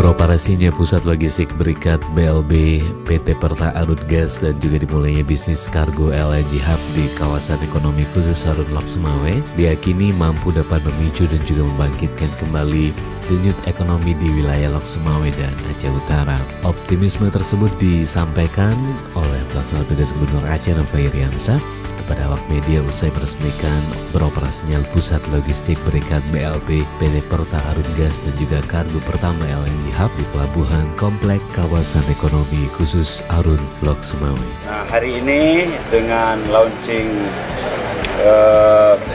Beroperasinya Pusat Logistik Berikat BLB PT Perta Arun Gas dan juga dimulainya bisnis kargo LNG Hub di kawasan ekonomi khusus Arun Lok Semawe diyakini mampu dapat memicu dan juga membangkitkan kembali denyut ekonomi di wilayah Lok Semawe dan Aceh Utara. Optimisme tersebut disampaikan oleh Pelaksana Tugas Gubernur Aceh Nova Iriansyah kepada awak media usai meresmikan beroperasinya Pusat Logistik Berikat BLB PT Perta Arun Gas dan juga kargo pertama LNG Hub di Pelabuhan Komplek Kawasan Ekonomi Khusus Arun Lok Semawe. Nah, hari ini dengan launching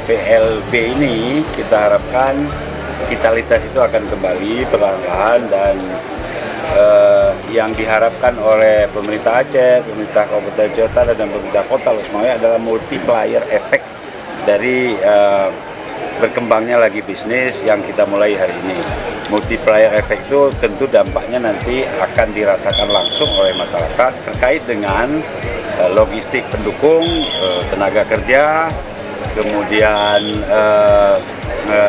PLB ini kita harapkan vitalitas itu akan kembali perlahan-lahan dan yang diharapkan oleh pemerintah Aceh, pemerintah Kabupaten Aceh Utara dan pemerintah Kota Lok Semawe adalah multiplier efek dari berkembangnya lagi bisnis yang kita mulai hari ini. Multiplier efek itu tentu dampaknya nanti akan dirasakan langsung oleh masyarakat terkait dengan logistik pendukung, tenaga kerja, kemudian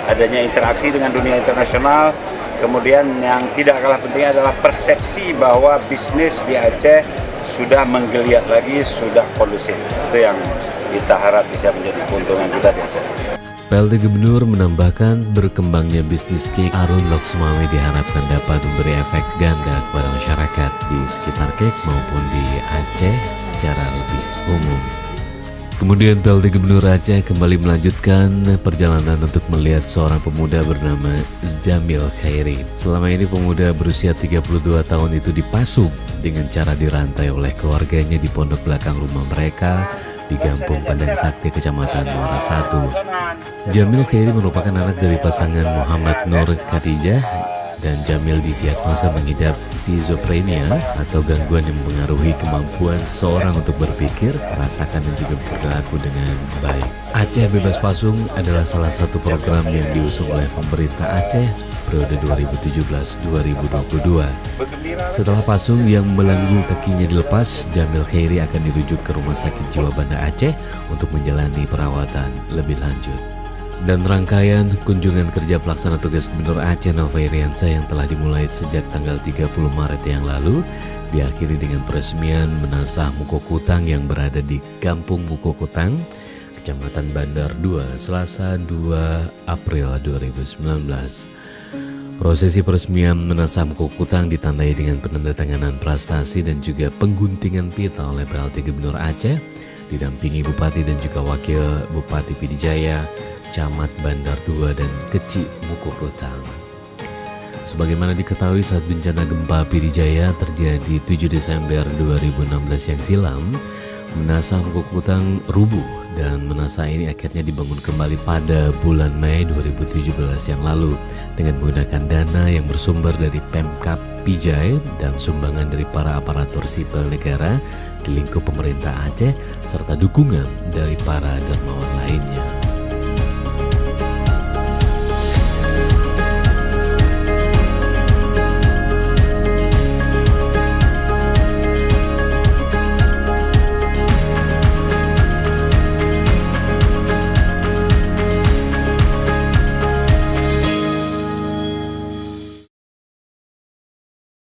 adanya interaksi dengan dunia internasional. Kemudian yang tidak kalah penting adalah persepsi bahwa bisnis di Aceh sudah menggeliat lagi, sudah kondusif. Itu yang kita harap bisa menjadi keuntungan kita di Aceh. PLT Gubernur menambahkan berkembangnya bisnis cake Arun Lok Semawe diharapkan dapat memberi efek ganda kepada masyarakat di sekitar cake maupun di Aceh secara lebih umum. Kemudian PLT Gubernur Aceh kembali melanjutkan perjalanan untuk melihat seorang pemuda bernama Jamil Khairi. Selama ini pemuda berusia 32 tahun itu dipasung dengan cara dirantai oleh keluarganya di pondok belakang rumah mereka di Gampung Pandang Sakti, Kecamatan Muara Satu. Jamil Khairi merupakan anak dari pasangan Muhammad Nur Khadijah dan Jamil didiagnosa mengidap schizophrenia atau gangguan yang mempengaruhi kemampuan seseorang untuk berpikir, merasakan dan juga berperilaku dengan baik. Aceh Bebas Pasung adalah salah satu program yang diusung oleh pemerintah Aceh periode 2017-2022. Setelah pasung yang melenggu kakinya dilepas, Jamil Khairi akan dirujuk ke Rumah Sakit Jiwa Banda Aceh untuk menjalani perawatan lebih lanjut. Dan rangkaian kunjungan kerja pelaksana tugas Gubernur Aceh Nova Iriansyah yang telah dimulai sejak tanggal 30 Maret yang lalu diakhiri dengan peresmian Menasah Mukokutang yang berada di Kampung Mukokutang, Kecamatan Bandar 2, Selasa 2 April 2019. Prosesi peresmian Menasah Mukokutang ditandai dengan penandatanganan prestasi dan juga pengguntingan pita oleh PLT Gubernur Aceh, didampingi Bupati dan juga Wakil Bupati Pidijaya, Camat Bandar 2 dan Kecik Mukokutang. Sebagaimana diketahui saat bencana gempa Pidijaya terjadi 7 Desember 2016 yang silam, Menasah Mukokutang rubuh dan menasah ini akhirnya dibangun kembali pada bulan Mei 2017 yang lalu dengan menggunakan dana yang bersumber dari Pemkab Pijai dan sumbangan dari para aparatur sipil negara di lingkup pemerintah Aceh serta dukungan dari para dermawan lainnya.